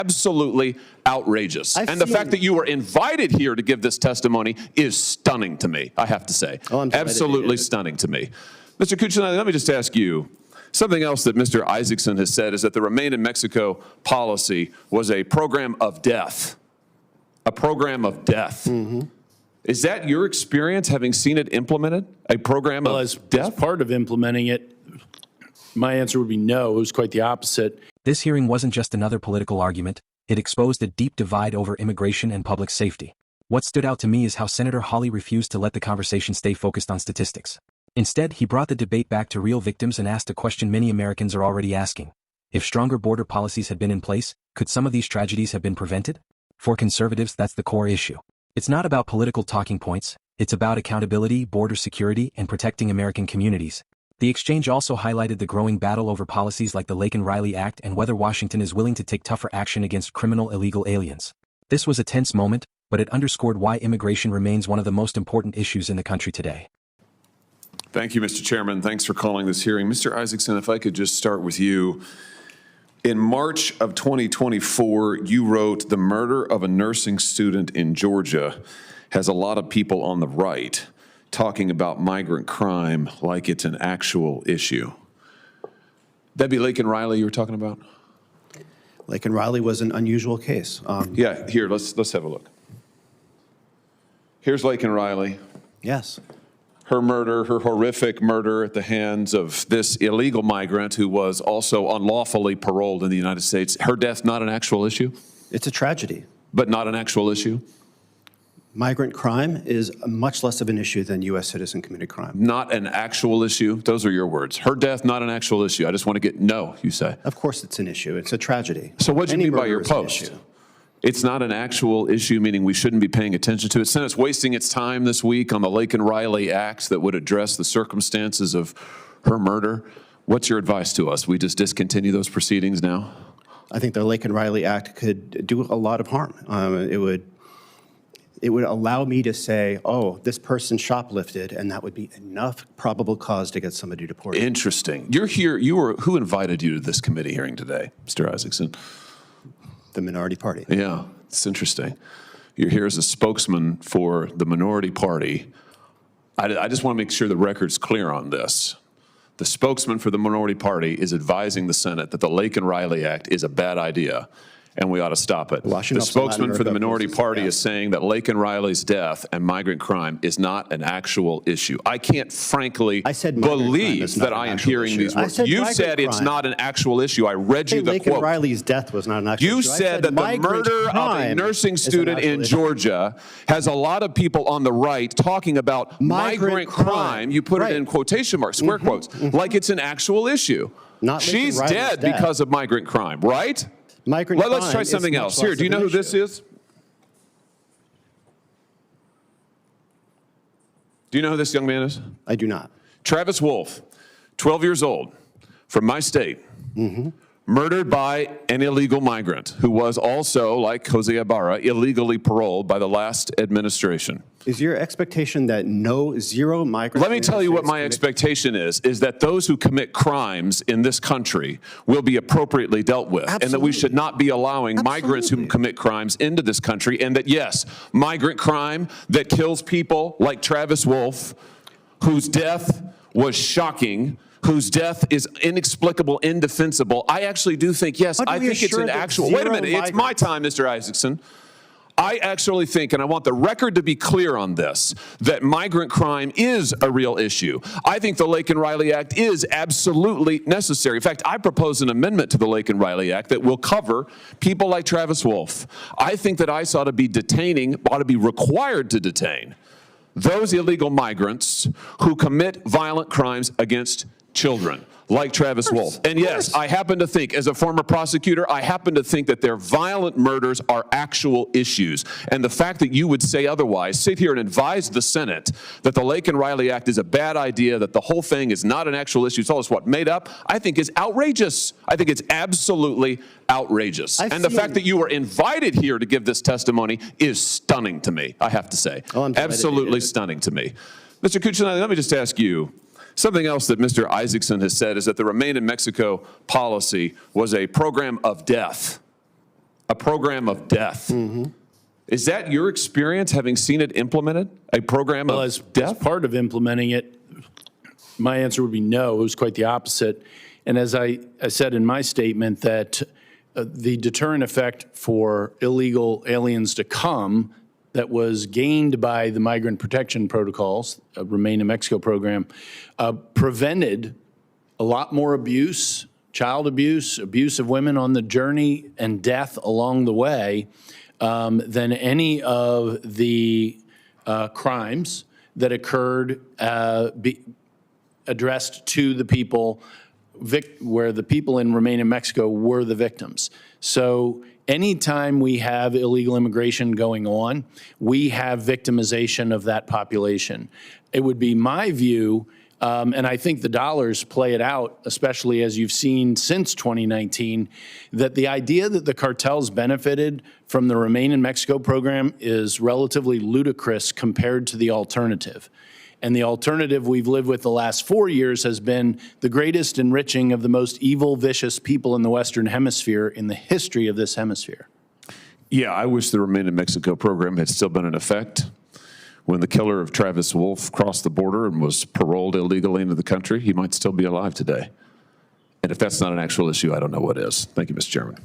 absolutely outrageous. And the fact that you were invited here to give this testimony is stunning to me, I have to say. Absolutely stunning to me. Mr. Cuccinelli, let me just ask you, something else that Mr. Isaacson has said is that the Remain in Mexico policy was a program of death. A program of death. Mm-hmm. Is that your experience, having seen it implemented? A program of death? As part of implementing it, my answer would be no. It was quite the opposite. This hearing wasn't just another political argument. It exposed a deep divide over immigration and public safety. What stood out to me is how Senator Hawley refused to let the conversation stay focused on statistics. Instead, he brought the debate back to real victims and asked a question many Americans are already asking. If stronger border policies had been in place, could some of these tragedies have been prevented? For conservatives, that's the core issue. It's not about political talking points, it's about accountability, border security, and protecting American communities. The exchange also highlighted the growing battle over policies like the Laken-Riley Act and whether Washington is willing to take tougher action against criminal illegal aliens. This was a tense moment, but it underscored why immigration remains one of the most important issues in the country today. Thank you, Mr. Chairman. Thanks for calling this hearing. Mr. Isaacson, if I could just start with you. In March of 2024, you wrote, "The murder of a nursing student in Georgia has a lot of people on the right talking about migrant crime like it's an actual issue." That'd be Laken-Riley you were talking about? Laken-Riley was an unusual case. Yeah, here, let's have a look. Here's Laken-Riley. Yes. Her murder, her horrific murder at the hands of this illegal migrant who was also unlawfully paroled in the United States. Her death, not an actual issue? It's a tragedy. But not an actual issue? Migrant crime is much less of an issue than U.S. citizen committed crime. Not an actual issue? Those are your words. Her death, not an actual issue. I just want to get, no, you say. Of course it's an issue. It's a tragedy. So what do you mean by your post? It's not an actual issue, meaning we shouldn't be paying attention to it. Senate's wasting its time this week on the Laken-Riley Act that would address the circumstances of her murder. What's your advice to us? We just discontinue those proceedings now? I think the Laken-Riley Act could do a lot of harm. It would allow me to say, oh, this person shoplifted, and that would be enough probable cause to get somebody deported. Interesting. You're here. Who invited you to this committee hearing today, Mr. Isaacson? The minority party. Yeah, it's interesting. You're here as a spokesman for the minority party. I just want to make sure the record's clear on this. The spokesman for the minority party is advising the Senate that the Laken-Riley Act is a bad idea and we ought to stop it. The spokesman for the minority party is saying that Laken-Riley's death and migrant crime is not an actual issue. I can't frankly believe that I am hearing these words. You said it's not an actual issue. I read you the quote. Laken-Riley's death was not an actual issue. You said that the murder of a nursing student in Georgia has a lot of people on the right talking about migrant crime. You put it in quotation marks, square quotes, like it's an actual issue. She's dead because of migrant crime, right? Let's try something else. Here, do you know who this is? Do you know who this young man is? I do not. Travis Wolf, 12 years old, from my state, murdered by an illegal migrant who was also, like Jose Ibarra, illegally paroled by the last administration. Is your expectation that zero migrants? Let me tell you what my expectation is that those who commit crimes in this country will be appropriately dealt with. Absolutely. And that we should not be allowing migrants who commit crimes into this country, and that, yes, migrant crime that kills people like Travis Wolf, whose death was shocking, whose death is inexplicable, indefensible. I actually do think, yes, I think it's an actual, wait a minute, it's my time, Mr. Isaacson. I actually think, and I want the record to be clear on this, that migrant crime is a real issue. I think the Laken-Riley Act is absolutely necessary. In fact, I propose an amendment to the Laken-Riley Act that will cover people like Travis Wolf. I think that ICE ought to be required to detain those illegal migrants who commit violent crimes against children, like Travis Wolf. And yes, I happen to think, as a former prosecutor, I happen to think that their violent murders are actual issues. And the fact that you would say otherwise, sit here and advise the Senate that the Laken-Riley Act is a bad idea, that the whole thing is not an actual issue, it's all what, made up, I think is outrageous. I think it's absolutely outrageous. And the fact that you were invited here to give this testimony is stunning to me, I have to say. Absolutely stunning to me. Mr. Cuccinelli, let me just ask you, something else that Mr. Isaacson has said is that the Remain in Mexico policy was a program of death. a program of death. Is that your experience, having seen it implemented, a program of As death? part of implementing it, my answer would be no. It was quite the opposite. And as I said in my statement, that the deterrent effect for illegal aliens to come that was gained by the migrant protection protocols, Remain in Mexico program, prevented a lot more abuse, child abuse, abuse of women on the journey, and death along the way than any of the crimes that occurred addressed to the people where the people in Remain in Mexico were the victims. So anytime we have illegal immigration going on, we have victimization of that population. It would be my view, and I think the dollars play it out, especially as you've seen since 2019, that the idea that the cartels benefited from the Remain in Mexico program is relatively ludicrous compared to the alternative. And the alternative we've lived with the last 4 years has been the greatest enriching of the most evil, vicious people in the Western Hemisphere in the history of this hemisphere. Yeah, I wish the Remain in Mexico program had still been in effect. When the killer of Travis Wolff crossed the border and was paroled illegally into the country, he might still be alive today. And if that's not an actual issue, I don't know what is. Thank you, Mr. Chairman.